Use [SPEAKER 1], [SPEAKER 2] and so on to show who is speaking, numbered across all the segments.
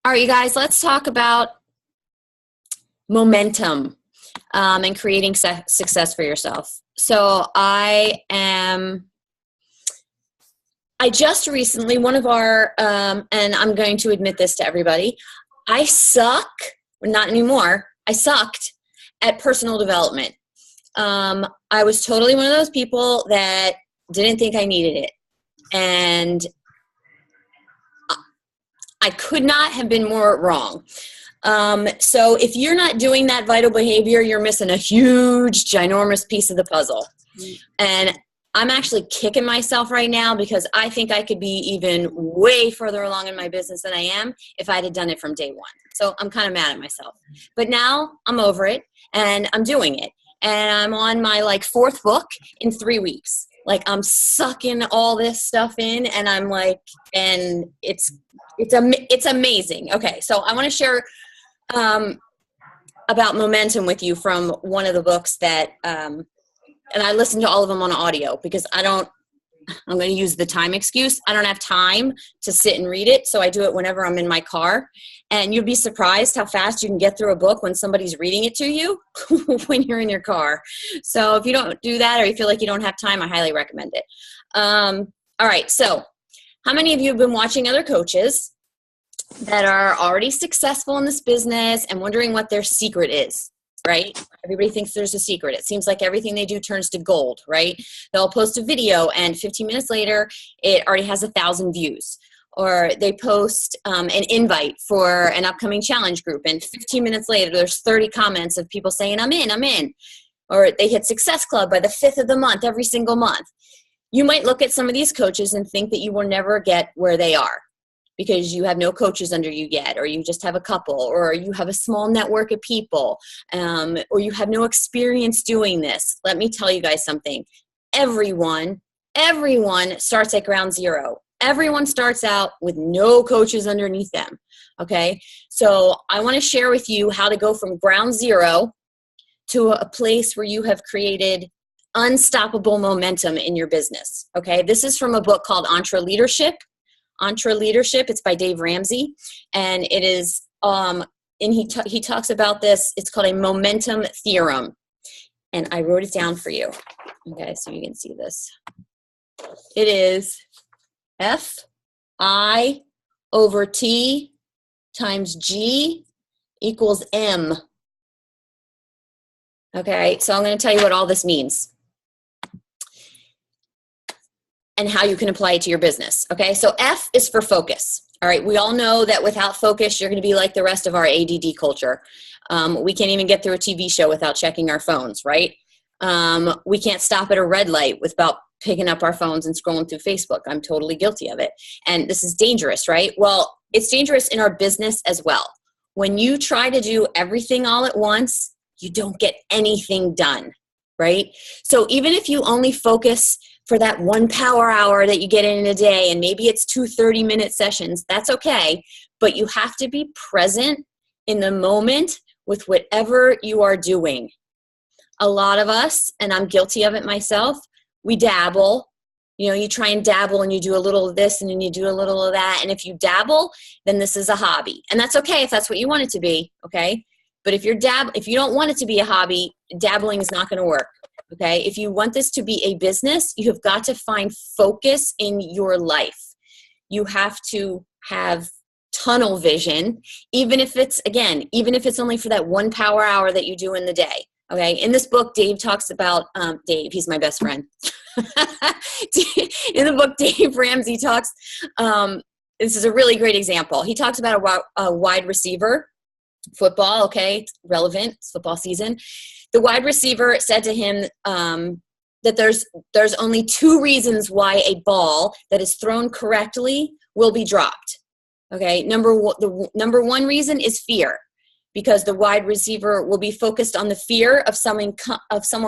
[SPEAKER 1] All right, you guys, let's talk about momentum and creating success for yourself. So I just recently, one of our, and I'm going to admit this to everybody, I suck, not anymore, I sucked at personal development. I was totally one of those people that didn't think I needed it. And I could not have been more wrong. So if you're not doing that vital behavior, you're missing a huge, ginormous piece of the puzzle. And I'm actually kicking myself right now because I think I could be even way further along in my business than I am if I had done it from day one. So I'm kind of mad at myself. But now I'm over it and I'm doing it. And I'm on my fourth book in 3 weeks. I'm sucking all this stuff in and I'm and it's amazing. Okay, so I want to share about momentum with you from one of the books that, and I listen to all of them on audio because I'm going to use the time excuse. I don't have time to sit and read it, so I do it whenever I'm in my car. And you'll be surprised how fast you can get through a book when somebody's reading it to you when you're in your car. So if you don't do that or you feel like you don't have time, I highly recommend it. All right, so how many of you have been watching other coaches that are already successful in this business and wondering what their secret is, right? Everybody thinks there's a secret. It seems like everything they do turns to gold, right? They'll post a video and 15 minutes later, it already has 1,000 views. Or they post an invite for an upcoming challenge group and 15 minutes later, there's 30 comments of people saying, I'm in. Or they hit Success Club by the 5th of the month, every single month. You might look at some of these coaches and think that you will never get where they are, because you have no coaches under you yet, or you just have a couple, or you have a small network of people, or you have no experience doing this. Let me tell you guys something. Everyone starts at ground zero. Everyone starts out with no coaches underneath them, okay? So I want to share with you how to go from ground zero to a place where you have created unstoppable momentum in your business, okay? This is from a book called EntreLeadership. EntreLeadership. It's by Dave Ramsey, and it is and he talks about this. It's called a momentum theorem, and I wrote it down for you. Okay, so you can see this. It is F-I over T times G equals M. Okay, so I'm going to tell you what all this means and how you can apply it to your business. Okay, so F is for focus. All right, we all know that without focus, you're going to be like the rest of our ADD culture. We can't even get through a TV show without checking our phones, right? We can't stop at a red light without picking up our phones and scrolling through Facebook. I'm totally guilty of it. And this is dangerous, right? Well, it's dangerous in our business as well. When you try to do everything all at once, you don't get anything done, right? So even if you only focus for that 1 power hour that you get in a day, and maybe it's 2 30-minute sessions, that's okay. But you have to be present in the moment with whatever you are doing. A lot of us, and I'm guilty of it myself, we dabble. You try and dabble and you do a little of this and then you do a little of that. And if you dabble, then this is a hobby. And that's okay if that's what you want it to be, okay? But if you don't want it to be a hobby, dabbling is not going to work, okay? If you want this to be a business, you have got to find focus in your life. You have to have tunnel vision, even if it's only for that 1 power hour that you do in the day. Okay, in this book, Dave talks about, Dave, he's my best friend. In the book, Dave Ramsey talks, this is a really great example. He talks about a wide receiver, football, okay, it's relevant, it's football season. The wide receiver said to him that there's only 2 reasons why a ball that is thrown correctly will be dropped. Okay, the number 1 reason is fear. Because the wide receiver will be focused on the fear of someone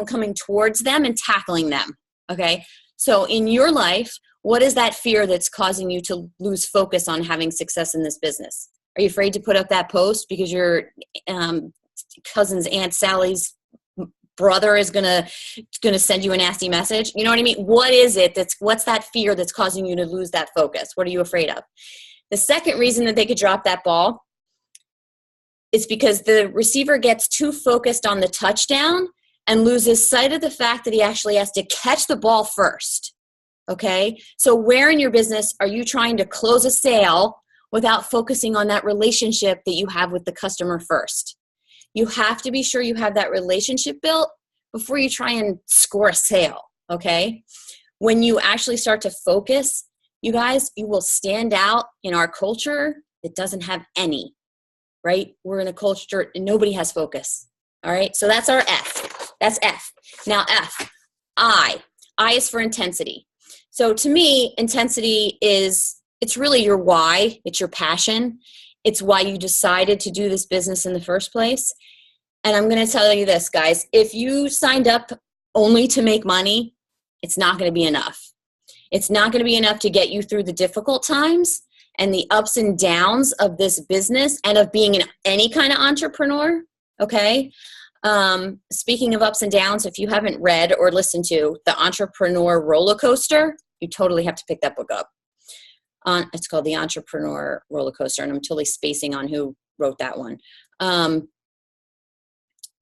[SPEAKER 1] coming towards them and tackling them, okay? So in your life, what is that fear that's causing you to lose focus on having success in this business? Are you afraid to put up that post because your cousin's Aunt Sally's brother is gonna send you a nasty message? You know what I mean? What is it what's that fear that's causing you to lose that focus? What are you afraid of? The second reason that they could drop that ball is because the receiver gets too focused on the touchdown and loses sight of the fact that he actually has to catch the ball first. Okay? So where in your business are you trying to close a sale without focusing on that relationship that you have with the customer first? You have to be sure you have that relationship built before you try and score a sale, okay? When you actually start to focus, you guys, you will stand out in our culture that doesn't have any, right? We're in a culture and nobody has focus, all right? So that's our F. That's F. Now F, I. I is for intensity. So to me, intensity is, it's really your why. It's your passion. It's why you decided to do this business in the first place. And I'm going to tell you this, guys. If you signed up only to make money, it's not going to be enough. It's not going to be enough to get you through the difficult times and the ups and downs of this business and of being any kind of entrepreneur, okay? Speaking of ups and downs, if you haven't read or listened to The Entrepreneur Roller Coaster, you totally have to pick that book up. It's called The Entrepreneur Roller Coaster, and I'm totally spacing on who wrote that one.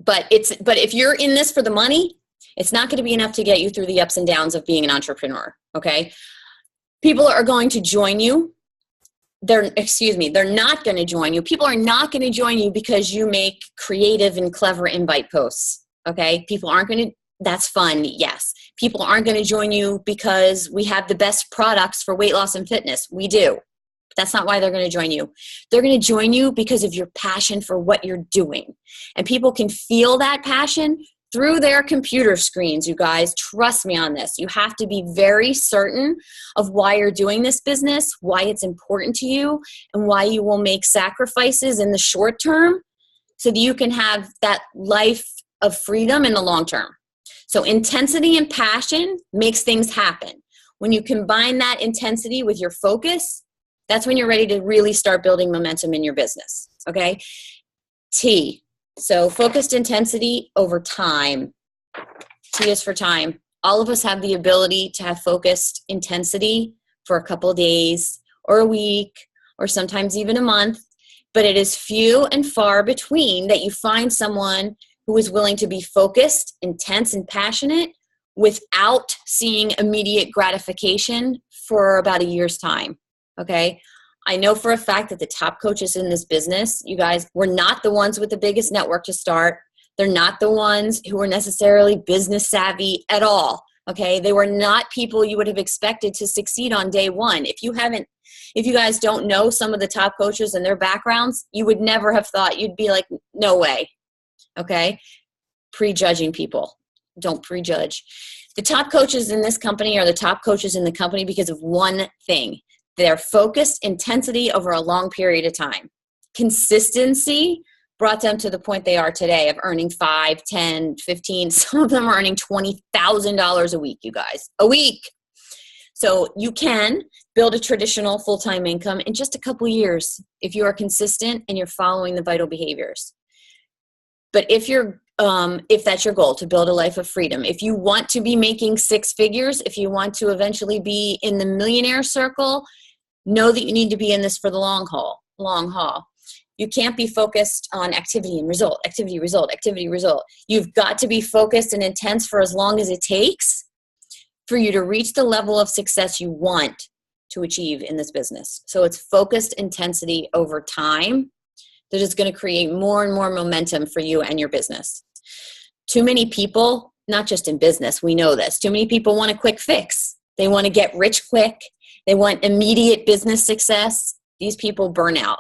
[SPEAKER 1] But if you're in this for the money, it's not going to be enough to get you through the ups and downs of being an entrepreneur, okay? People are going to join you. They're not going to join you. People are not going to join you because you make creative and clever invite posts, okay? People aren't going to, that's fun, yes. People aren't going to join you because we have the best products for weight loss and fitness. We do. But that's not why they're going to join you. They're going to join you because of your passion for what you're doing. And people can feel that passion through their computer screens, you guys. Trust me on this. You have to be very certain of why you're doing this business, why it's important to you, and why you will make sacrifices in the short term so that you can have that life of freedom in the long term. So intensity and passion makes things happen. When you combine that intensity with your focus, that's when you're ready to really start building momentum in your business, okay? T, so focused intensity over time. T is for time. All of us have the ability to have focused intensity for a couple of days or a week or sometimes even a month, but it is few and far between that you find someone who is willing to be focused, intense, and passionate without seeing immediate gratification for about a year's time. Okay, I know for a fact that the top coaches in this business, you guys, were not the ones with the biggest network to start. They're not the ones who were necessarily business savvy at all. Okay, they were not people you would have expected to succeed on day one. If you guys don't know some of the top coaches and their backgrounds, you would never have thought, you'd be like, no way. Okay, prejudging people. Don't prejudge. The top coaches in this company are the top coaches in the company because of one thing. Their focused intensity over a long period of time. Consistency brought them to the point they are today of earning 5, 10, 15. Some of them are earning $20,000 a week, you guys. A week. So you can build a traditional full-time income in just a couple years if you are consistent and you're following the vital behaviors. But if that's your goal, to build a life of freedom, if you want to be making six figures, if you want to eventually be in the millionaire circle, know that you need to be in this for the long haul. You can't be focused on activity and result, activity, result, activity, result. You've got to be focused and intense for as long as it takes for you to reach the level of success you want to achieve in this business. So it's focused intensity over time that is going to create more and more momentum for you and your business. Too many people, not just in business, we know this, too many people want a quick fix. They want to get rich quick. They want immediate business success. These people burn out.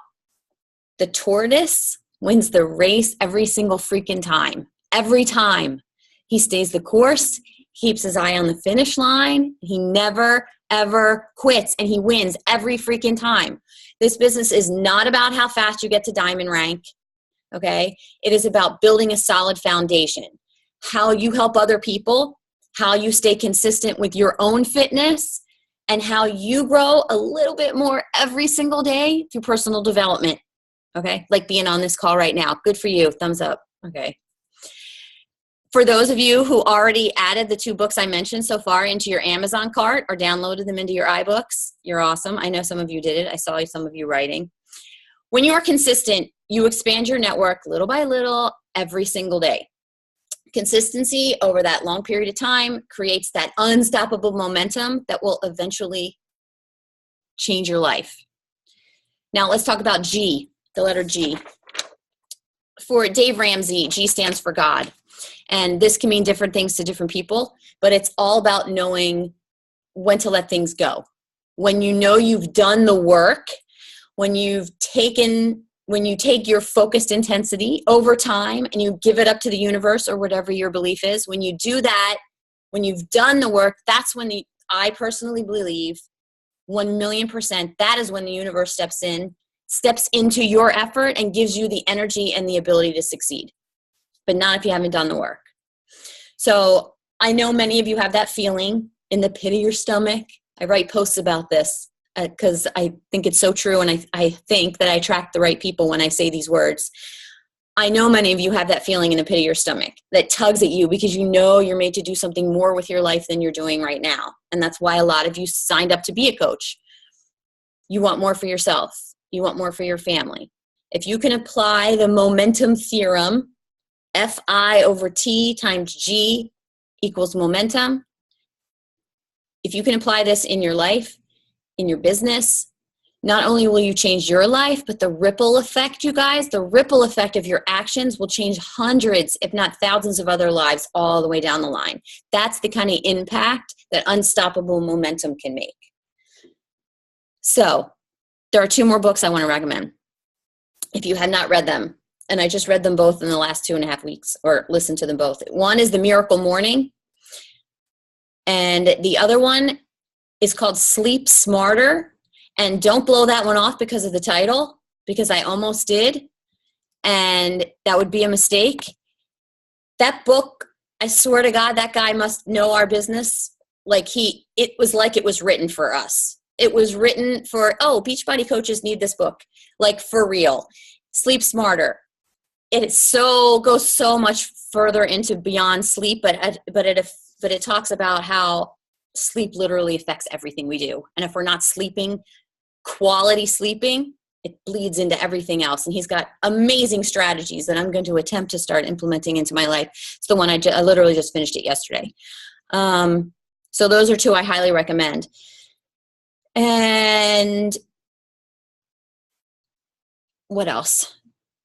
[SPEAKER 1] The tortoise wins the race every single freaking time. Every time. He stays the course, keeps his eye on the finish line. He never, ever quits, and he wins every freaking time. This business is not about how fast you get to diamond rank, okay? It is about building a solid foundation. How you help other people, how you stay consistent with your own fitness, and how you grow a little bit more every single day through personal development, okay? Like being on this call right now. Good for you. Thumbs up, okay? For those of you who already added the 2 books I mentioned so far into your Amazon cart or downloaded them into your iBooks, you're awesome. I know some of you did it. I saw some of you writing. When you are consistent, you expand your network little by little every single day. Consistency over that long period of time creates that unstoppable momentum that will eventually change your life. Now let's talk about G, the letter G. For Dave Ramsey, G stands for God. And this can mean different things to different people, but it's all about knowing when to let things go. When you know you've done the work, when you take your focused intensity over time and you give it up to the universe or whatever your belief is, when you do that, when you've done the work, that's when I personally believe 1,000,000%, that is when the universe steps into your effort and gives you the energy and the ability to succeed. But not if you haven't done the work. So I know many of you have that feeling in the pit of your stomach. I write posts about this because I think it's so true, and I think that I attract the right people when I say these words. I know many of you have that feeling in the pit of your stomach that tugs at you because you know you're made to do something more with your life than you're doing right now. And that's why a lot of you signed up to be a coach. You want more for yourself. You want more for your family. If you can apply the momentum theorem, F-I/T times G equals momentum. If you can apply this in your life, in your business, not only will you change your life, but the ripple effect, you guys, the ripple effect of your actions will change hundreds, if not thousands of other lives all the way down the line. That's the kind of impact that unstoppable momentum can make. So there are 2 more books I want to recommend. If you have not read them, and I just read them both in the last 2.5 weeks, or listened to them both. One is The Miracle Morning, and the other one is called Sleep Smarter. And don't blow that one off because of the title, because I almost did, and that would be a mistake. That book, I swear to God, that guy must know our business. It was written for us. It was written for, Beachbody coaches need this book, for real. Sleep Smarter. It goes so much further into beyond sleep, but it talks about how sleep literally affects everything we do. And if we're not sleeping, quality sleeping, it bleeds into everything else. And he's got amazing strategies that I'm going to attempt to start implementing into my life. It's the one I literally just finished it yesterday. So those are 2 I highly recommend. And what else?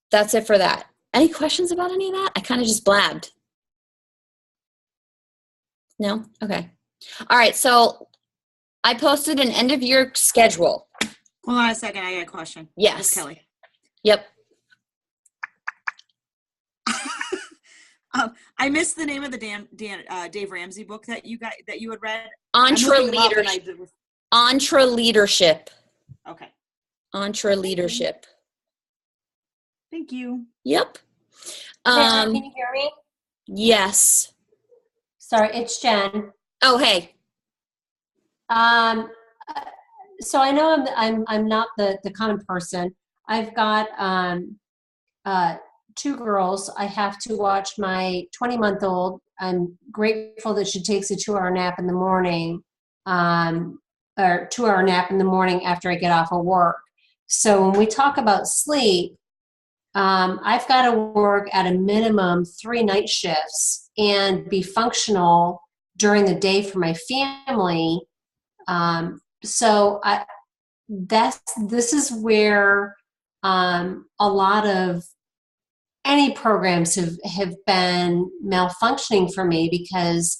[SPEAKER 1] That's it for that. Any questions about any of that? I kind of just blabbed. No? Okay. All right. So I posted an end of year schedule.
[SPEAKER 2] Hold on a second. I got a question.
[SPEAKER 1] Yes.
[SPEAKER 2] Ms. Kelly.
[SPEAKER 1] Yep.
[SPEAKER 2] I missed the name of the Dave Ramsey book that you had read.
[SPEAKER 1] EntreLeadership.
[SPEAKER 2] Okay.
[SPEAKER 1] EntreLeadership.
[SPEAKER 2] Thank you.
[SPEAKER 1] Yep.
[SPEAKER 3] Can you hear me?
[SPEAKER 1] Yes.
[SPEAKER 3] Sorry, it's Jen.
[SPEAKER 1] Oh, hey.
[SPEAKER 3] So I know I'm not the kind of person. I've got 2 girls. I have to watch my 20-month-old. I'm grateful that she takes a 2-hour nap in the morning, or 2-hour nap in the morning after I get off of work. So when we talk about sleep, I've got to work at a minimum 3 night shifts and be functional during the day for my family. So this is where a lot of any programs have been malfunctioning for me, because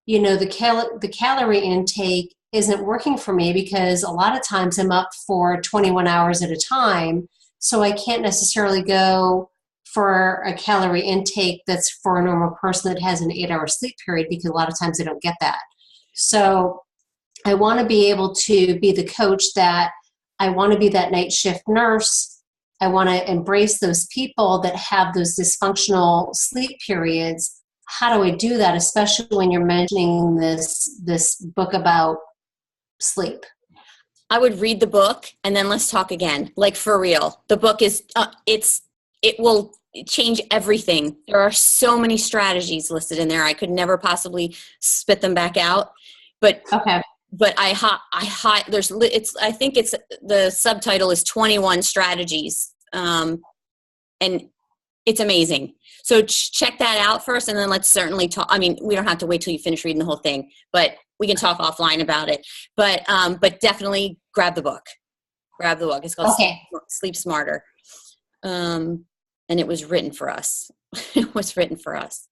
[SPEAKER 3] the calorie intake isn't working for me, because a lot of times I'm up for 21 hours at a time. So I can't necessarily go for a calorie intake that's for a normal person that has an 8-hour sleep period, because a lot of times they don't get that. So I want to be able to be the coach that I want to be, that night shift nurse. I want to embrace those people that have those dysfunctional sleep periods. How do I do that, especially when you're mentioning this book about sleep?
[SPEAKER 1] I would read the book and then let's talk again. For real. The book is, it will change everything. There are so many strategies listed in there. I could never possibly spit them back out. But
[SPEAKER 3] Okay.
[SPEAKER 1] I think it's the subtitle is 21 strategies, and it's amazing. So check that out first, and then let's certainly talk. I mean, we don't have to wait till you finish reading the whole thing, but we can talk offline about it. But definitely grab the book. Grab the book. It's called Sleep Smarter. And it was written for us. It was written for us.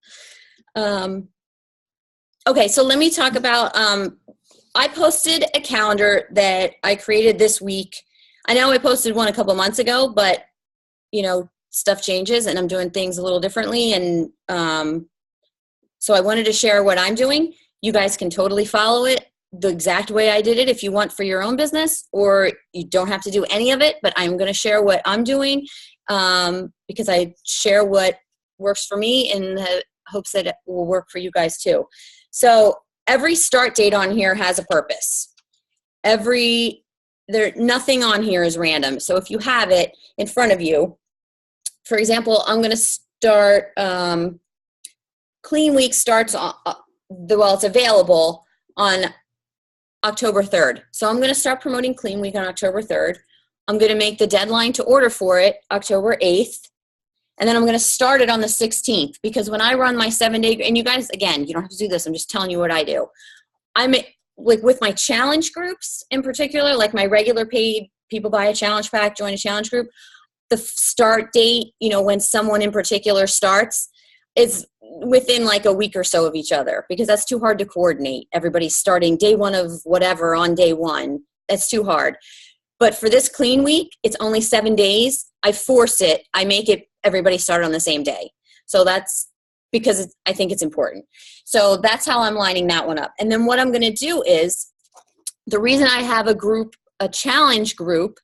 [SPEAKER 1] Okay, so let me talk about, I posted a calendar that I created this week. I know I posted one a couple months ago, but, stuff changes and I'm doing things a little differently. And so I wanted to share what I'm doing. You guys can totally follow it the exact way I did it if you want for your own business, or you don't have to do any of it, but I'm going to share what I'm doing because I share what works for me in the hopes that it will work for you guys too. So every start date on here has a purpose. Nothing on here is random. So if you have it in front of you, for example, I'm going to start, Clean Week starts it's available on October 3rd. So I'm going to start promoting Clean Week on October 3rd. I'm going to make the deadline to order for it October 8th. And then I'm going to start it on the 16th, because when I run my 7-day, and you guys, again, you don't have to do this. I'm just telling you what I do. I'm like with my challenge groups in particular, like my regular paid people buy a challenge pack, join a challenge group. The start date, when someone in particular starts, is within like a week or so of each other, because that's too hard to coordinate. Everybody's starting day one of whatever on day one. That's too hard. But for this Clean Week, it's only 7 days. I force it. I make it everybody start on the same day. So that's because I think it's important. So that's how I'm lining that one up. And then what I'm going to do is, the reason I have a challenge group,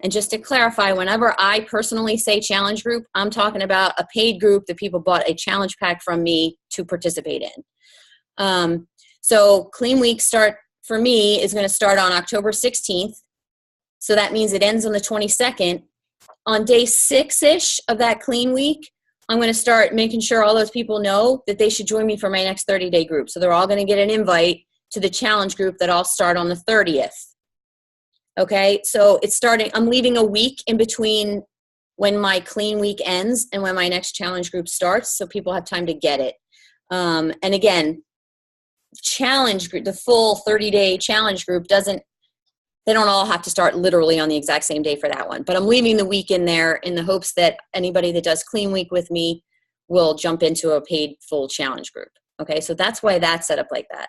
[SPEAKER 1] and just to clarify, whenever I personally say challenge group, I'm talking about a paid group that people bought a challenge pack from me to participate in. So Clean Week start for me is going to start on October 16th. So that means it ends on the 22nd. On day 6-ish of that Clean Week, I'm going to start making sure all those people know that they should join me for my next 30-day group. So they're all going to get an invite to the challenge group that I'll start on the 30th. Okay, so it's starting, I'm leaving a week in between when my Clean Week ends and when my next challenge group starts, so people have time to get it. And again, challenge group, the full 30-day challenge group they don't all have to start literally on the exact same day for that one. But I'm leaving the week in there in the hopes that anybody that does Clean Week with me will jump into a paid full challenge group. Okay, so that's why that's set up like that.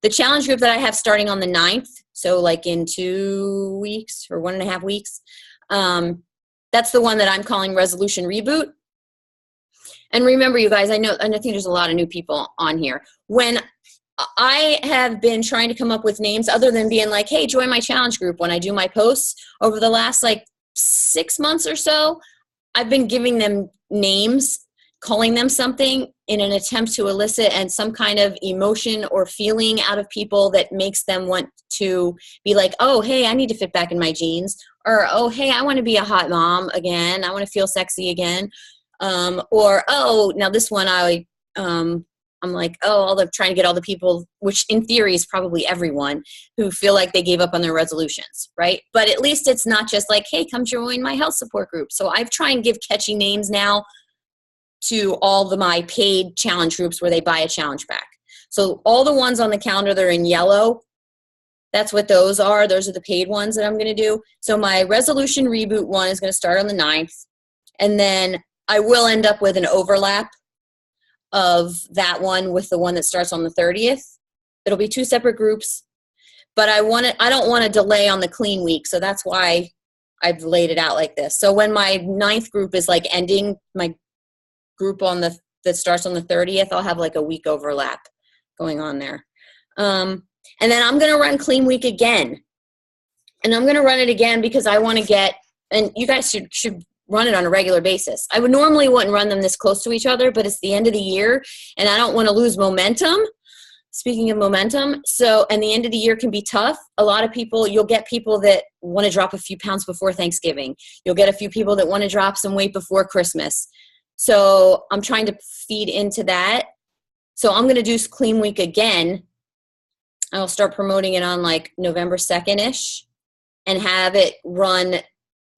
[SPEAKER 1] The challenge group that I have starting on the 9th, so like in 2 weeks or 1.5 weeks, that's the one that I'm calling Resolution Reboot. And remember, you guys, I think there's a lot of new people on here. When I have been trying to come up with names other than being like, hey, join my challenge group, when I do my posts over the last like 6 months or so, I've been giving them names, calling them something in an attempt to elicit and some kind of emotion or feeling out of people that makes them want to be like, oh, hey, I need to fit back in my jeans. Or, oh, hey, I want to be a hot mom again. I want to feel sexy again. Or, oh, now this one I'm like, oh, I'm trying to get all the people, which in theory is probably everyone, who feel like they gave up on their resolutions, right? But at least it's not just like, hey, come join my health support group. So I've tried and give catchy names now to all my paid challenge groups where they buy a challenge pack. So all the ones on the calendar that are in yellow, that's what those are. Those are the paid ones that I'm going to do. So my Resolution Reboot one is going to start on the 9th. And then I will end up with an overlap of that one with the one that starts on the 30th. It'll be 2 separate groups, but I don't want to delay on the Clean Week. So that's why I've laid it out like this. So when my 9th group is like ending, my group that starts on the 30th, I'll have like a week overlap going on there. And then I'm going to run Clean Week again. And I'm going to run it again because I want to get, and you guys should run it on a regular basis. I would normally wouldn't run them this close to each other, but it's the end of the year and I don't want to lose momentum. Speaking of momentum, and the end of the year can be tough. A lot of people, you'll get people that want to drop a few pounds before Thanksgiving. You'll get a few people that want to drop some weight before Christmas. So I'm trying to feed into that. So I'm going to do Clean Week again. I'll start promoting it on like November 2nd-ish and have it run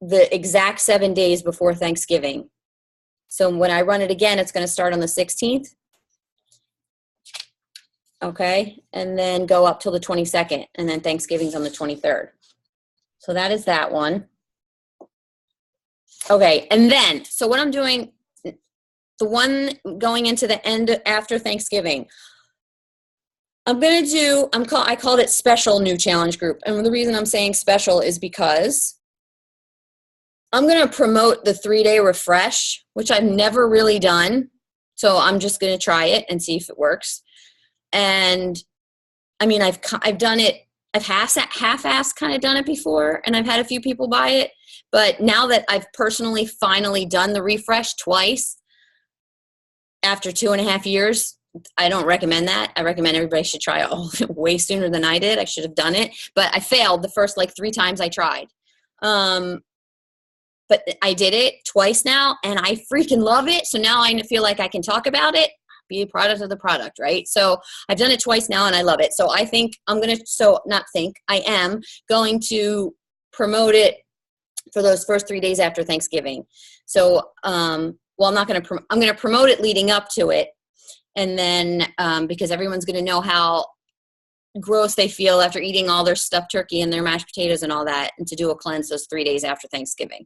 [SPEAKER 1] the exact 7 days before Thanksgiving. So when I run it again, it's going to start on the 16th. Okay. And then go up till the 22nd. And then Thanksgiving's on the 23rd. So that is that one. Okay. And then, so what I'm doing, the one going into the end after Thanksgiving, I'm going to do, I called it Special New Challenge Group. And the reason I'm saying special is because I'm going to promote the 3-day refresh, which I've never really done. So I'm just going to try it and see if it works. And I mean, I've done it, I've half-assed kind of done it before, and I've had a few people buy it. But now that I've personally finally done the refresh twice after 2.5 years, I don't recommend that. I recommend everybody should try it all way sooner than I did. I should have done it, but I failed the first like 3 times I tried. But I did it twice now, and I freaking love it. So now I feel like I can talk about it, be a product of the product, right? So I've done it twice now, and I love it. So I think I am going to promote it for those first 3 days after Thanksgiving. So, I'm going to promote it leading up to it. And then, because everyone's going to know how gross they feel after eating all their stuffed turkey and their mashed potatoes and all that, and to do a cleanse those 3 days after Thanksgiving.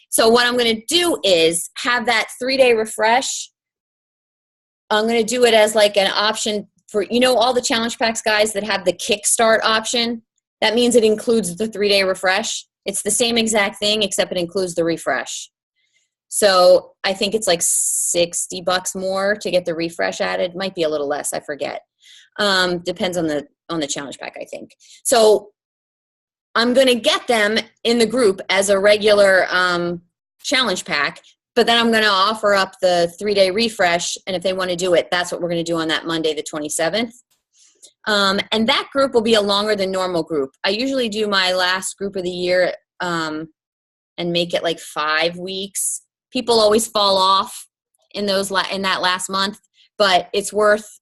[SPEAKER 1] So what I'm going to do is have that 3-day refresh. I'm going to do it as like an option for, all the challenge packs, guys, that have the kickstart option. That means it includes the 3-day refresh. It's the same exact thing, except it includes the refresh. So I think it's like $60 more to get the refresh added. Might be a little less, I forget. Depends on the challenge pack, I think. So I'm going to get them in the group as a regular challenge pack, but then I'm going to offer up the 3-day refresh. And if they want to do it, that's what we're going to do on that Monday, the 27th. And that group will be a longer than normal group. I usually do my last group of the year and make it like 5 weeks. People always fall off in that last month, but it's worth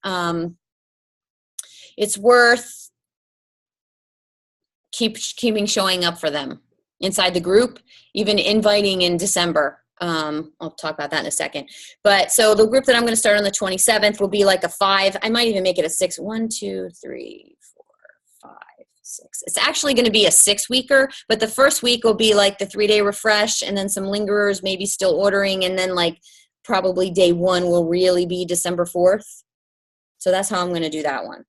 [SPEAKER 1] keeping showing up for them inside the group, even inviting in December. I'll talk about that in a second. But so the group that I'm going to start on the 27th will be like a 5. I might even make it a 6. 1, 2, 3, 4, 5, 6. It's actually going to be a 6-weeker, but the first week will be like the 3-day refresh, and then some lingerers, maybe still ordering, and then like probably day 1 will really be December 4th. So that's how I'm going to do that one.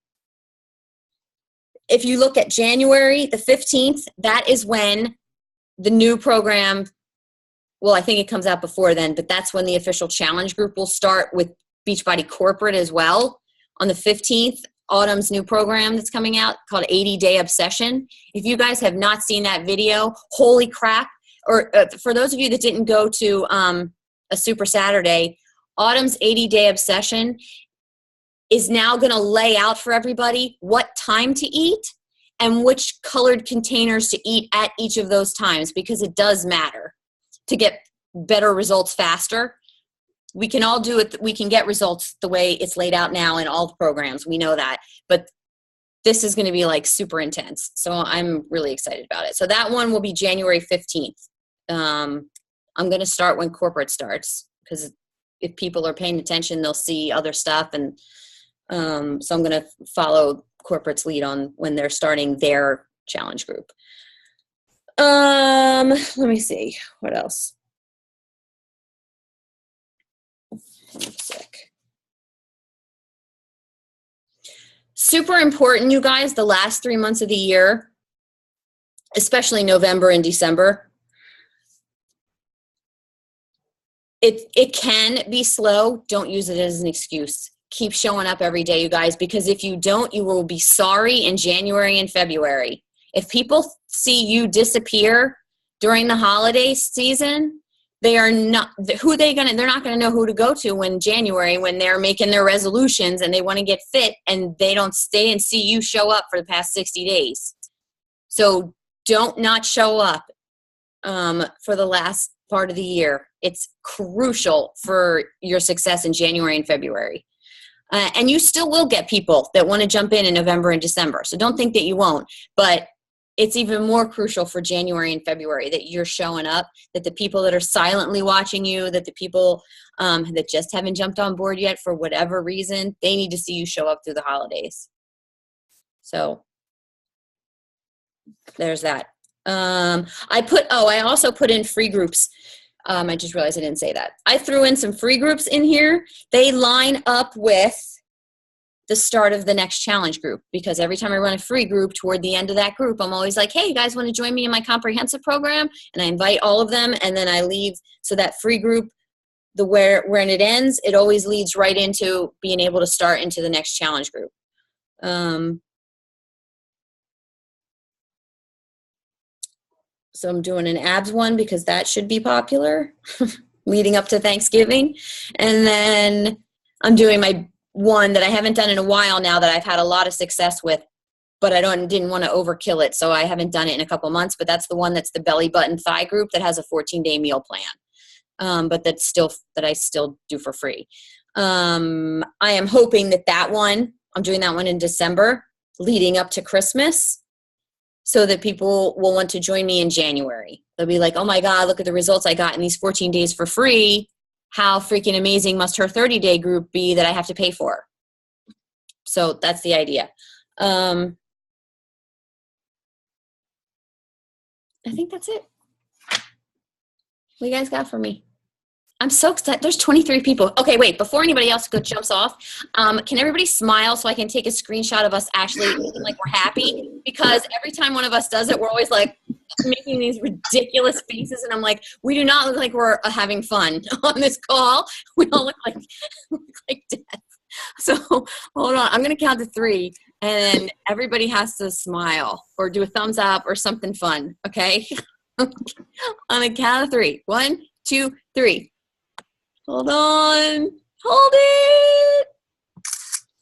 [SPEAKER 1] If you look at January the 15th, that is when the new program, well, I think it comes out before then, but that's when the official challenge group will start with Beachbody Corporate as well. On the 15th, Autumn's new program that's coming out called 80-Day Obsession. If you guys have not seen that video, holy crap. Or for those of you that didn't go to a Super Saturday, Autumn's 80-Day Obsession is now going to lay out for everybody what time to eat and which colored containers to eat at each of those times, because it does matter to get better results faster. We can all do it. We can get results the way it's laid out now in all the programs. We know that, but this is going to be like super intense. So I'm really excited about it. So that one will be January 15th. I'm going to start when corporate starts, because if people are paying attention, they'll see other stuff. And so I'm going to follow corporate's lead on when they're starting their challenge group. Let me see. What else? One sec. Super important, you guys, the last 3 months of the year, especially November and December. It can be slow. Don't use it as an excuse. Keep showing up every day, you guys, because if you don't, you will be sorry in January and February. If people see you disappear during the holiday season, they're not going to know who to go to when January, when they're making their resolutions and they want to get fit and they don't stay and see you show up for the past 60 days. So don't not show up. for the last part of the year. It's crucial for your success in January and February. And you still will get people that want to jump in November and December. So don't think that you won't. But it's even more crucial for January and February that you're showing up, that the people that are silently watching you, that the people that just haven't jumped on board yet for whatever reason, they need to see you show up through the holidays. So there's that. I also put in free groups. I just realized I didn't say that. I threw in some free groups in here. They line up with the start of the next challenge group, because every time I run a free group, toward the end of that group, I'm always like, hey, you guys want to join me in my comprehensive program? And I invite all of them, and then I leave. So that free group, when it ends, it always leads right into being able to start into the next challenge group. So I'm doing an abs one because that should be popular leading up to Thanksgiving. And then I'm doing my one that I haven't done in a while now that I've had a lot of success with, but I didn't want to overkill it. So I haven't done it in a couple months, but that's the one that's the belly button thigh group that has a 14-day meal plan. But that I still do for free. I am hoping that one, I'm doing that one in December leading up to Christmas, so that people will want to join me in January. They'll be like, oh my God, look at the results I got in these 14 days for free. How freaking amazing must her 30-day group be that I have to pay for? So that's the idea. I think that's it. What you guys got for me? I'm so excited. There's 23 people. Okay, wait, before anybody else jumps off, can everybody smile so I can take a screenshot of us actually looking like we're happy? Because every time one of us does it, we're always like making these ridiculous faces, and I'm like, we do not look like we're having fun on this call. We all look like death. So hold on, I'm gonna count to 3, and then everybody has to smile or do a thumbs up or something fun, okay? On a count of 3. 1, 2, 3. Hold on. Hold it.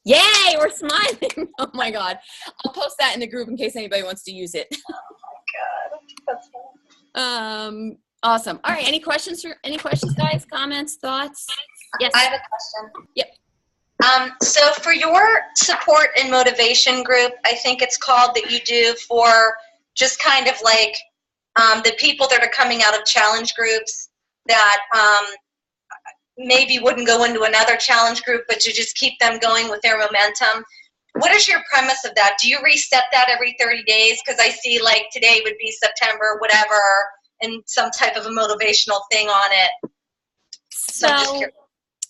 [SPEAKER 1] Yay, we're smiling. Oh my God. I'll post that in the group in case anybody wants to use it.
[SPEAKER 4] Oh my God. That's funny.
[SPEAKER 1] Awesome. All right. Any questions, guys? Comments, thoughts? Yes.
[SPEAKER 4] I have a question.
[SPEAKER 1] Yep.
[SPEAKER 4] So for your support and motivation group, I think it's called, that you do for just kind of like the people that are coming out of challenge groups that maybe wouldn't go into another challenge group, but you just keep them going with their momentum. What is your premise of that? Do you reset that every 30 days? Because I see like today would be September, whatever, and some type of a motivational thing on it. So I'm just curious.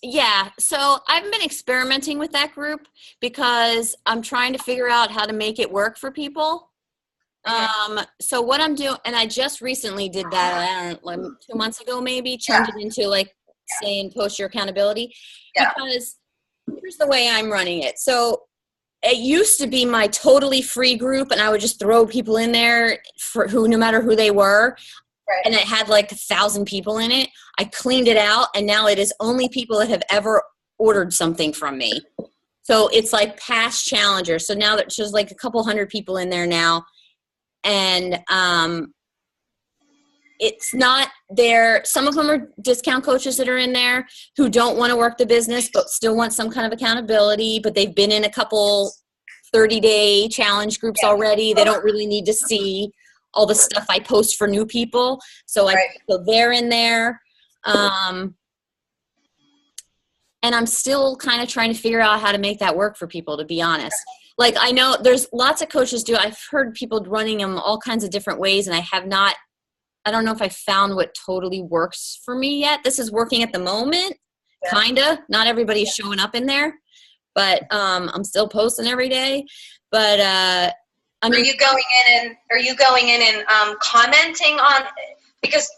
[SPEAKER 1] Yeah, so I've been experimenting with that group because I'm trying to figure out how to make it work for people. So what I'm doing, and I just recently did that, I don't know, like 2 months ago maybe, turned it into like saying post your accountability, because here's the way I'm running it. So it used to be my totally free group, and I would just throw people in there no matter who they were.
[SPEAKER 4] Right.
[SPEAKER 1] And it had like 1,000 people in it. I cleaned it out, and now it is only people that have ever ordered something from me. So it's like past challengers. So now there's just like a couple hundred people in there now. And it's not there. Some of them are discount coaches that are in there who don't want to work the business but still want some kind of accountability, but they've been in a couple 30-day challenge groups already. They don't really need to see all the stuff I post for new people. So so they're in there. And I'm still kind of trying to figure out how to make that work for people, to be honest. Like, I know there's lots of coaches do. I've heard people running them all kinds of different ways, and I don't know if I found what totally works for me yet. This is working at the moment, kinda. Not everybody's showing up in there, but I'm still posting every day. But I mean,
[SPEAKER 4] are you going in and commenting on? Because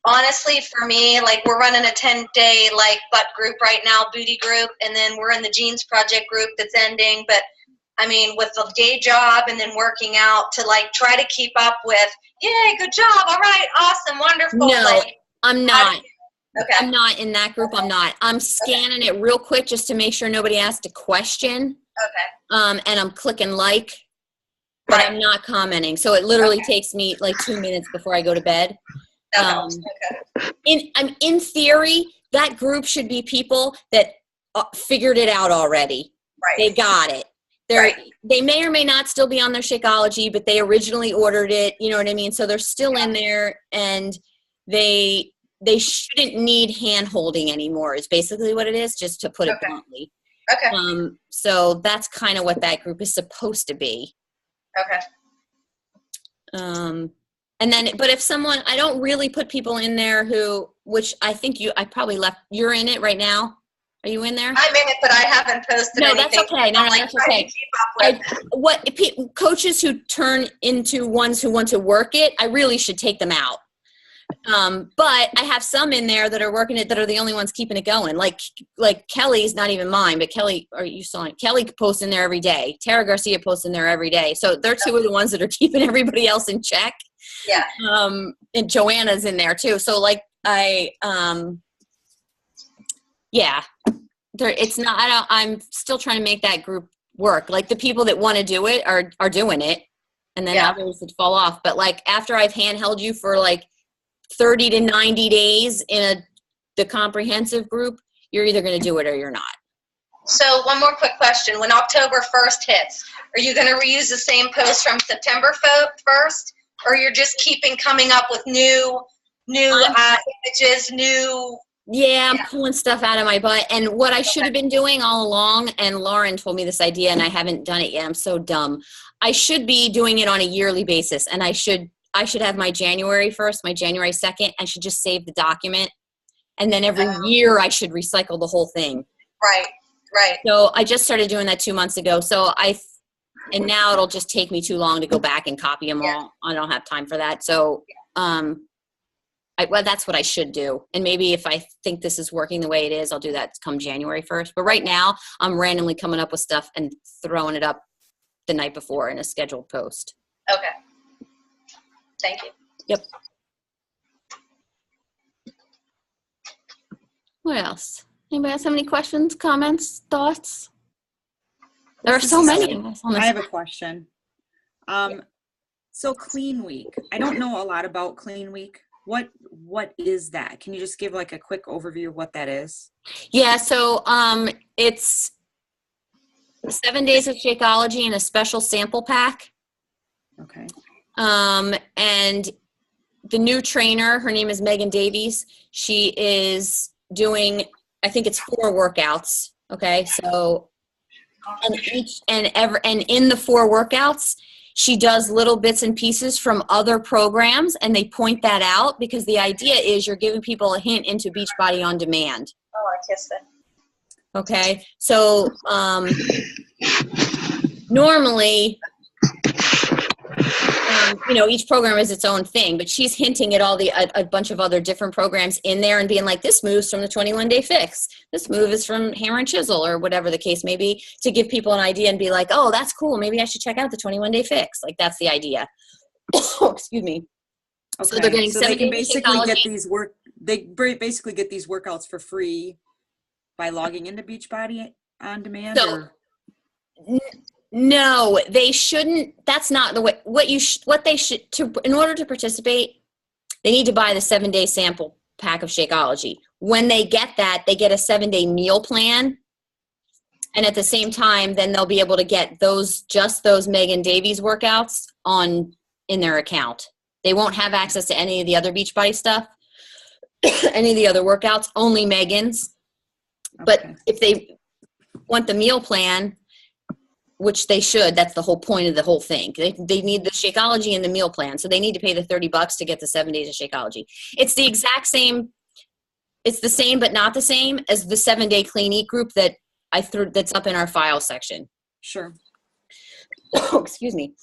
[SPEAKER 4] honestly, for me, like, we're running a 10-day like butt group right now, booty group, and then we're in the Jeans Project group that's ending. But I mean, with the day job and then working out, to like try to keep up with, yay, good job, all right, awesome, wonderful.
[SPEAKER 1] No,
[SPEAKER 4] like,
[SPEAKER 1] I'm not.
[SPEAKER 4] Okay.
[SPEAKER 1] I'm not in that group. I'm not. I'm scanning it real quick just to make sure nobody asked a question.
[SPEAKER 4] Okay.
[SPEAKER 1] And I'm clicking like, but I'm not commenting. So it literally takes me like 2 minutes before I go to bed.
[SPEAKER 4] That helps. Okay.
[SPEAKER 1] In theory, that group should be people that figured it out already.
[SPEAKER 4] Right.
[SPEAKER 1] They got it. They may or may not still be on their Shakeology, but they originally ordered it. You know what I mean? So they're still in there, and they shouldn't need hand holding anymore. Is basically what it is, just to put it bluntly.
[SPEAKER 4] Okay.
[SPEAKER 1] So that's kind of what that group is supposed to be.
[SPEAKER 4] Okay.
[SPEAKER 1] And then, but if someone, I don't really put people in there which I think I probably left, you're in it right now. Are you in there?
[SPEAKER 4] I'm in it, but I haven't posted
[SPEAKER 1] No,
[SPEAKER 4] anything.
[SPEAKER 1] that's okay. No, that's okay. Coaches who turn into ones who want to work it, I really should take them out. But I have some in there that are working it, that are the only ones keeping it going. Like Kelly's not even mine, but Kelly, or you saw it. Kelly posts in there every day. Tara Garcia posts in there every day. So they're two of the ones that are keeping everybody else in check.
[SPEAKER 4] Yeah.
[SPEAKER 1] And Joanna's in there too. So like it's not, I'm still trying to make that group work. Like the people that want to do it are doing it, and then others that fall off. But like after I've handheld you for like 30 to 90 days in the comprehensive group, you're either going to do it or you're not.
[SPEAKER 4] So one more quick question. When October 1st hits, are you going to reuse the same post from September 1st? Or you're just coming up with new images,
[SPEAKER 1] I'm pulling stuff out of my butt. And what I should have been doing all along, and Lauren told me this idea and I haven't done it yet. I'm so dumb. I should be doing it on a yearly basis, and I should have my January 1st, my January 2nd. I should just save the document. And then every year I should recycle the whole thing.
[SPEAKER 4] Right.
[SPEAKER 1] So I just started doing that 2 months ago. And now it'll just take me too long to go back and copy them all. I don't have time for that. So, that's what I should do. And maybe if I think this is working the way it is, I'll do that come January 1st. But right now I'm randomly coming up with stuff and throwing it up the night before in a scheduled post.
[SPEAKER 4] Okay. Thank you.
[SPEAKER 1] Yep. What else? Anybody else have any questions, comments, thoughts? There are so many of us on this.
[SPEAKER 2] I have a question. So Clean Week. I don't know a lot about Clean Week. What is that? Can you just give like a quick overview of what that is?
[SPEAKER 1] Yeah, so it's 7 days of Shakeology and a special sample pack.
[SPEAKER 2] Okay.
[SPEAKER 1] And the new trainer, her name is Megan Davies. She is doing, I think it's 4 workouts. Okay, so and in the 4 workouts, she does little bits and pieces from other programs, and they point that out because the idea is you're giving people a hint into Beachbody On Demand.
[SPEAKER 4] Oh, I kissed it.
[SPEAKER 1] Okay, so normally, each program is its own thing, but she's hinting at a bunch of other different programs in there and being like, this move's from the 21-day fix. This move is from Hammer and Chisel, or whatever the case may be, to give people an idea and be like, oh, that's cool. Maybe I should check out the 21-day fix. Like, that's the idea. Excuse me.
[SPEAKER 2] Okay.
[SPEAKER 1] So they're getting
[SPEAKER 2] they can basically get these workouts for free by logging into Beachbody On Demand.
[SPEAKER 1] No, they shouldn't. That's not the way. What they should in order to participate, they need to buy the 7-day sample pack of Shakeology. When they get that, they get a 7-day meal plan, and at the same time, then they'll be able to get those Megan Davies workouts in their account. They won't have access to any of the other Beachbody stuff, any of the other workouts. Only Megan's.
[SPEAKER 2] Okay.
[SPEAKER 1] But if they want the meal plan, which they should, that's the whole point of the whole thing. They need the Shakeology and the meal plan. So they need to pay the $30 to get the 7 days of Shakeology. It's the exact same. It's the same, but not the same as the 7-day Clean Eat group that that's up in our file section.
[SPEAKER 2] Sure.
[SPEAKER 1] Excuse me.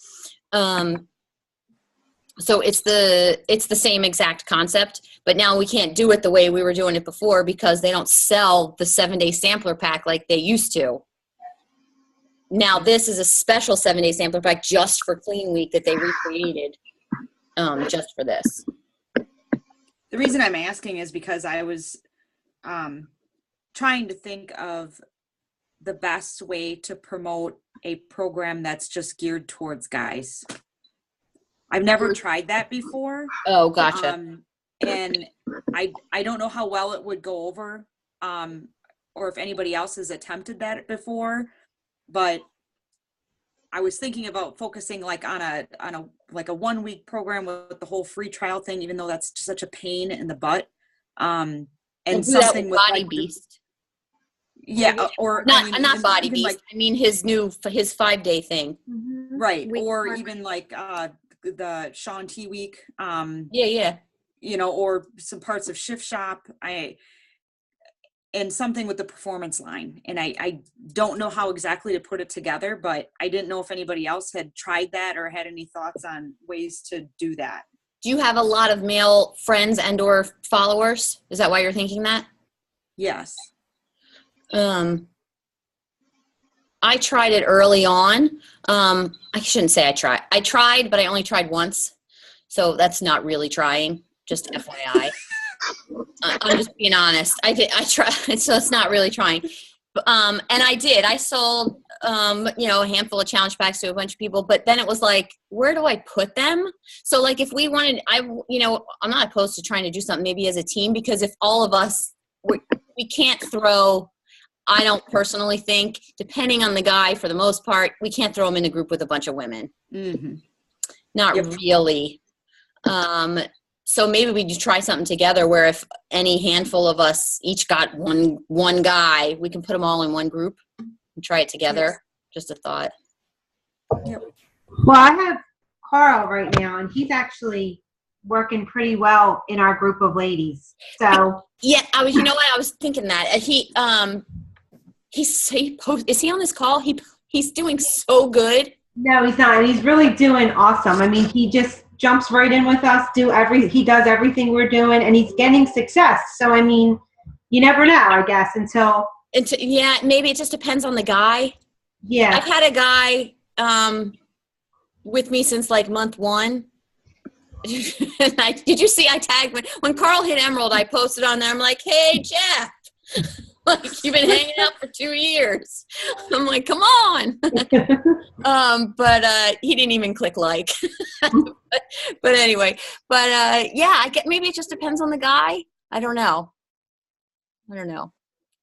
[SPEAKER 1] So it's the same exact concept, but now we can't do it the way we were doing it before because they don't sell the 7-day sampler pack like they used to. Now this is a special 7-day sampler pack just for Clean Week that they recreated just for this.
[SPEAKER 2] The reason I'm asking is because I was trying to think of the best way to promote a program that's just geared towards guys. I've never tried that before.
[SPEAKER 1] Oh, gotcha.
[SPEAKER 2] and I don't know how well it would go over, or if anybody else has attempted that before, but I was thinking about focusing like on a 1 week program with the whole free trial thing, even though that's just such a pain in the butt. And
[SPEAKER 1] We'll do that
[SPEAKER 2] something
[SPEAKER 1] with
[SPEAKER 2] with
[SPEAKER 1] Body
[SPEAKER 2] like,
[SPEAKER 1] Beast.
[SPEAKER 2] yeah, or
[SPEAKER 1] Not
[SPEAKER 2] I mean,
[SPEAKER 1] not
[SPEAKER 2] even-
[SPEAKER 1] Body
[SPEAKER 2] even
[SPEAKER 1] Beast.
[SPEAKER 2] like,
[SPEAKER 1] I mean his 5-day thing.
[SPEAKER 2] right,
[SPEAKER 3] Week
[SPEAKER 2] or
[SPEAKER 3] one.
[SPEAKER 2] even like the Shaun T week,
[SPEAKER 1] Yeah.
[SPEAKER 2] you know, or some parts of Shift Shop. And something with the performance line. And I don't know how exactly to put it together, but I didn't know if anybody else had tried that or had any thoughts on ways to do that.
[SPEAKER 1] Do you have a lot of male friends and or followers? Is that why you're thinking that?
[SPEAKER 2] Yes.
[SPEAKER 1] I tried it early on. I shouldn't say I tried. I tried, but I only tried once. So that's not really trying, just FYI. I'm just being honest. I tried, so it's not really trying. And I did. I sold, a handful of challenge packs to a bunch of people, but then it was like, where do I put them? So like if we wanted, I'm not opposed to trying to do something maybe as a team, because if all of us, we can't throw, I don't personally think, depending on the guy for the most part, we can't throw him in a group with a bunch of women.
[SPEAKER 2] Mm-hmm.
[SPEAKER 1] Not
[SPEAKER 2] Yep.
[SPEAKER 1] really. So maybe we just try something together where if any handful of us each got one guy, we can put them all in one group and try it together.
[SPEAKER 2] Yes.
[SPEAKER 1] Just a thought.
[SPEAKER 2] Yep.
[SPEAKER 5] Well, I have Carl right now, and he's actually working pretty well in our group of ladies. So
[SPEAKER 1] Yeah, you know what? I was thinking that is he on this call? He's doing so good.
[SPEAKER 5] no, he's not. He's really doing awesome. I mean, he just jumps right in with us. He does everything we're doing, and he's getting success. So I mean, you never know, I guess, until
[SPEAKER 1] Yeah, maybe it just depends on the guy.
[SPEAKER 5] yeah.
[SPEAKER 1] I've had a guy with me since like month 1. Did you see I tagged when Carl hit Emerald, I posted on there, I'm like, hey Jeff, like you've been hanging out for 2 years. I'm like, come on. But he didn't even click like. but anyway, yeah, I get, maybe it just depends on the guy. I don't know.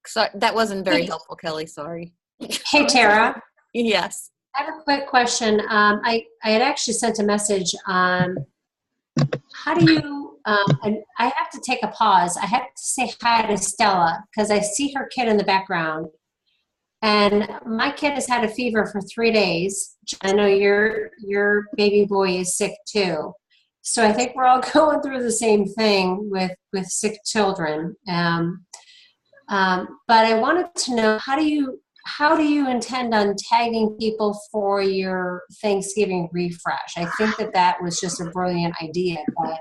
[SPEAKER 1] So that wasn't very helpful, Kelly. Sorry.
[SPEAKER 3] Hey, Tara.
[SPEAKER 1] Yes.
[SPEAKER 3] I have a quick question. I had actually sent a message on how do you, and I have to take a pause. I have to say hi to Stella because I see her kid in the background. And my kid has had a fever for 3 days. I know your baby boy is sick too. So I think we're all going through the same thing with sick children. But I wanted to know, how do you intend on tagging people for your Thanksgiving refresh? I think that was just a brilliant idea. But,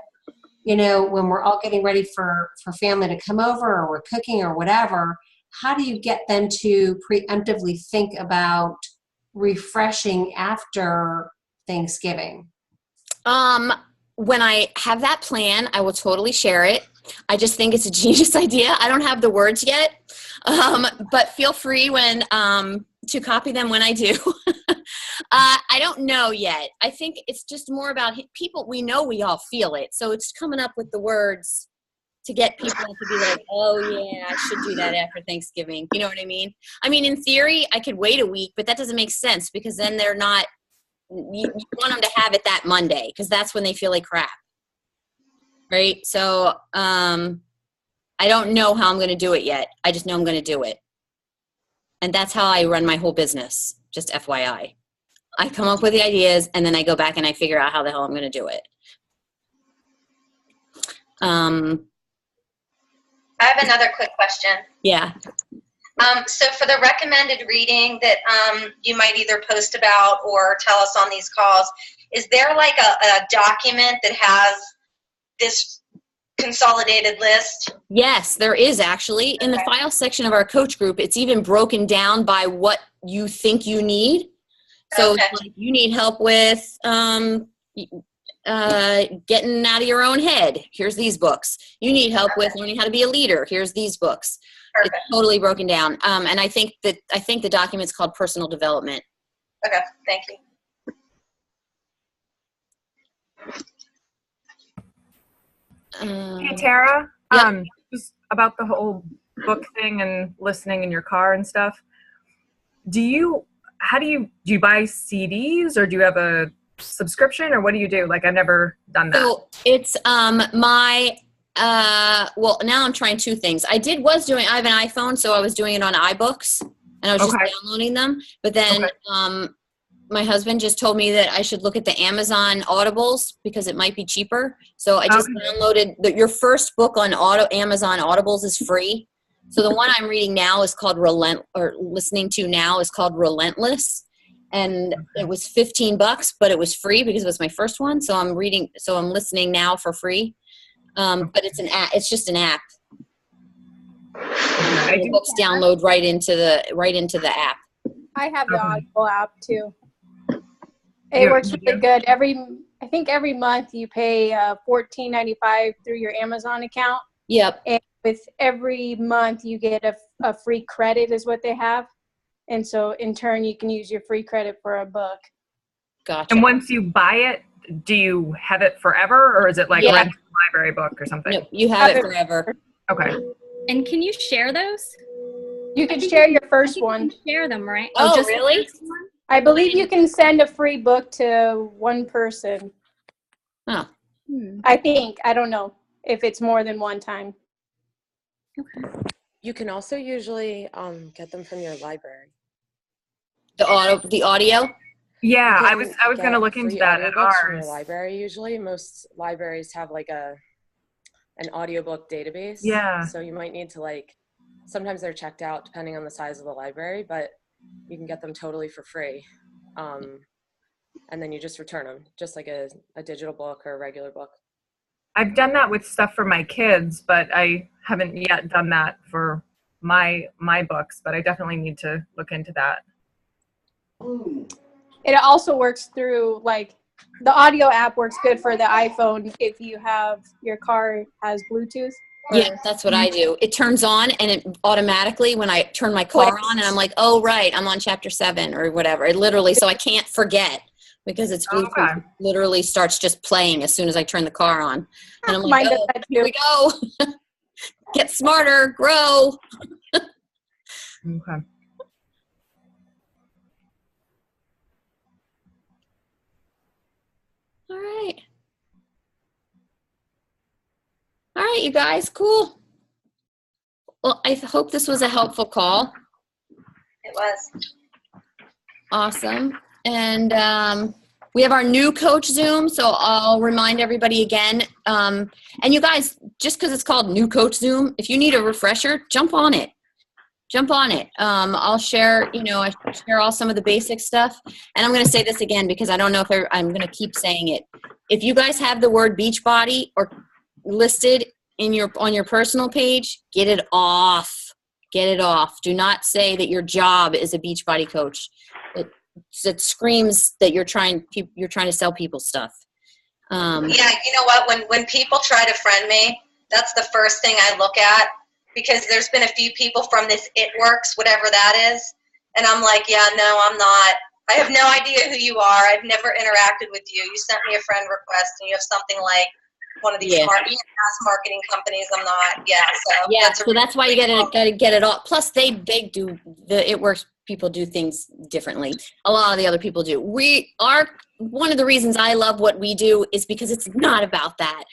[SPEAKER 3] when we're all getting ready for family to come over or we're cooking or whatever, how do you get them to preemptively think about refreshing after Thanksgiving?
[SPEAKER 1] When I have that plan, I will totally share it. I just think it's a genius idea. I don't have the words yet, but feel free to copy them when I do. I don't know yet. I think it's just more about people. We know we all feel it. So it's coming up with the words to get people to be like, oh yeah, I should do that after Thanksgiving. You know what I mean? I mean, in theory, I could wait a week, but that doesn't make sense because then they're not, you want them to have it that Monday because that's when they feel like crap. Right? So I don't know how I'm going to do it yet. I just know I'm going to do it. And that's how I run my whole business, just FYI. I come up with the ideas and then I go back and I figure out how the hell I'm going to do it.
[SPEAKER 4] I have another quick question.
[SPEAKER 1] Yeah.
[SPEAKER 4] So for the recommended reading that you might either post about or tell us on these calls, is there like a document that has this consolidated list?
[SPEAKER 1] Yes, there is actually. In the file section of our coach group, it's even broken down by what you think you need. So
[SPEAKER 4] Okay.
[SPEAKER 1] like you need help with getting out of your own head. Here's these books. You need help with learning how to be a leader. Here's these books.
[SPEAKER 4] Perfect.
[SPEAKER 1] It's totally broken down. And I think the document's called Personal Development.
[SPEAKER 4] Okay, thank you.
[SPEAKER 6] Hey, Tara.
[SPEAKER 1] Yep.
[SPEAKER 6] Just about the whole book thing and listening in your car and stuff. Do you buy CDs, or do you have a subscription, or what do you do? Like, I've never done that.
[SPEAKER 1] So it's well, now I'm trying two things. I have an iPhone, so I was doing it on iBooks, and I was just
[SPEAKER 6] Okay.
[SPEAKER 1] downloading them. But then my husband just told me that I should look at the Amazon Audibles because it might be cheaper. So I just downloaded your first book on Amazon Audibles is free. So the one I'm reading now is called listening to now is called Relentless. And it was $15, but it was free because it was my first one. So I'm listening now for free. But it's an app. It's just an app. The books download right into the app.
[SPEAKER 7] I have the Audible app too. It works really good. I think every month you pay $14.95 through your Amazon account.
[SPEAKER 1] Yep.
[SPEAKER 7] And with every month you get a free credit is what they have. And so in turn you can use your free credit for a book.
[SPEAKER 1] Gotcha.
[SPEAKER 6] And once you buy it, do you have it forever, or is it like rent a library book or something?
[SPEAKER 1] No, you have it forever.
[SPEAKER 6] Okay.
[SPEAKER 8] And can you share those?
[SPEAKER 7] You can share your first one.
[SPEAKER 8] Share them, right?
[SPEAKER 1] Oh,
[SPEAKER 8] just
[SPEAKER 1] really?
[SPEAKER 8] the first one?
[SPEAKER 7] I believe you can send a free book to one person.
[SPEAKER 1] Oh.
[SPEAKER 7] I think. I don't know if it's more than one time.
[SPEAKER 8] Okay.
[SPEAKER 9] You can also usually get them from your library.
[SPEAKER 1] The audio?
[SPEAKER 6] Yeah, I
[SPEAKER 9] You
[SPEAKER 6] was
[SPEAKER 9] can
[SPEAKER 6] going to
[SPEAKER 9] get
[SPEAKER 6] look into
[SPEAKER 9] free
[SPEAKER 6] that at
[SPEAKER 9] audiobooks from
[SPEAKER 6] ours.
[SPEAKER 9] your library. Usually, most libraries have like an audiobook database.
[SPEAKER 6] Yeah.
[SPEAKER 9] So you might need to sometimes they're checked out depending on the size of the library, but you can get them totally for free. And then you just return them, just like a digital book or a regular book.
[SPEAKER 6] I've done that with stuff for my kids, but I haven't yet done that for my books, but I definitely need to look into that.
[SPEAKER 7] It also works through the audio app works good for the iPhone if you have your car has Bluetooth.
[SPEAKER 1] Yeah, that's what I do. It turns on and it automatically when I turn my car on and I'm like, oh, right, I'm on chapter 7 or whatever. It literally, so I can't forget because it's Bluetooth. It literally starts just playing as soon as I turn the car on. And I'm like, oh, here we go. Get smarter, grow.
[SPEAKER 6] Okay.
[SPEAKER 1] All right. All right, you guys, cool. Well, I hope this was a helpful call.
[SPEAKER 4] It was.
[SPEAKER 1] Awesome. And we have our new coach Zoom, so I'll remind everybody again. And you guys, just because it's called new coach Zoom, if you need a refresher, jump on it. Jump on it. I'll share, I share all some of the basic stuff. And I'm going to say this again because I don't know if I'm going to keep saying it. If you guys have the word Beachbody or listed on your personal page, get it off. Get it off. Do not say that your job is a Beachbody coach. It screams that you're trying to sell people stuff.
[SPEAKER 4] Yeah, you know what? When people try to friend me, that's the first thing I look at because there's been a few people from this It Works, whatever that is, and I'm like, yeah, no, I'm not. I have no idea who you are. I've never interacted with you. You sent me a friend request, and you have something like one of these mass marketing companies. I'm not. Yeah, so
[SPEAKER 1] that's why you gotta get it all. Plus, they do the It Works people do things differently. A lot of the other people do. One of the reasons I love what we do is because it's not about that.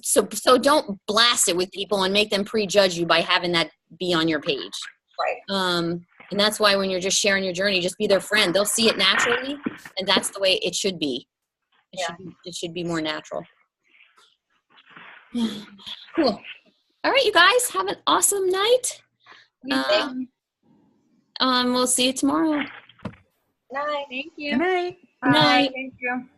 [SPEAKER 1] So don't blast it with people and make them prejudge you by having that be on your page.
[SPEAKER 4] Right.
[SPEAKER 1] And that's why when you're just sharing your journey, just be their friend. They'll see it naturally, and that's the way it should be. It should be more natural. Cool. All right, you guys, have an awesome night. We'll see you tomorrow.
[SPEAKER 4] Night.
[SPEAKER 8] Thank you.
[SPEAKER 6] Good night.
[SPEAKER 1] Good night.
[SPEAKER 6] Thank you.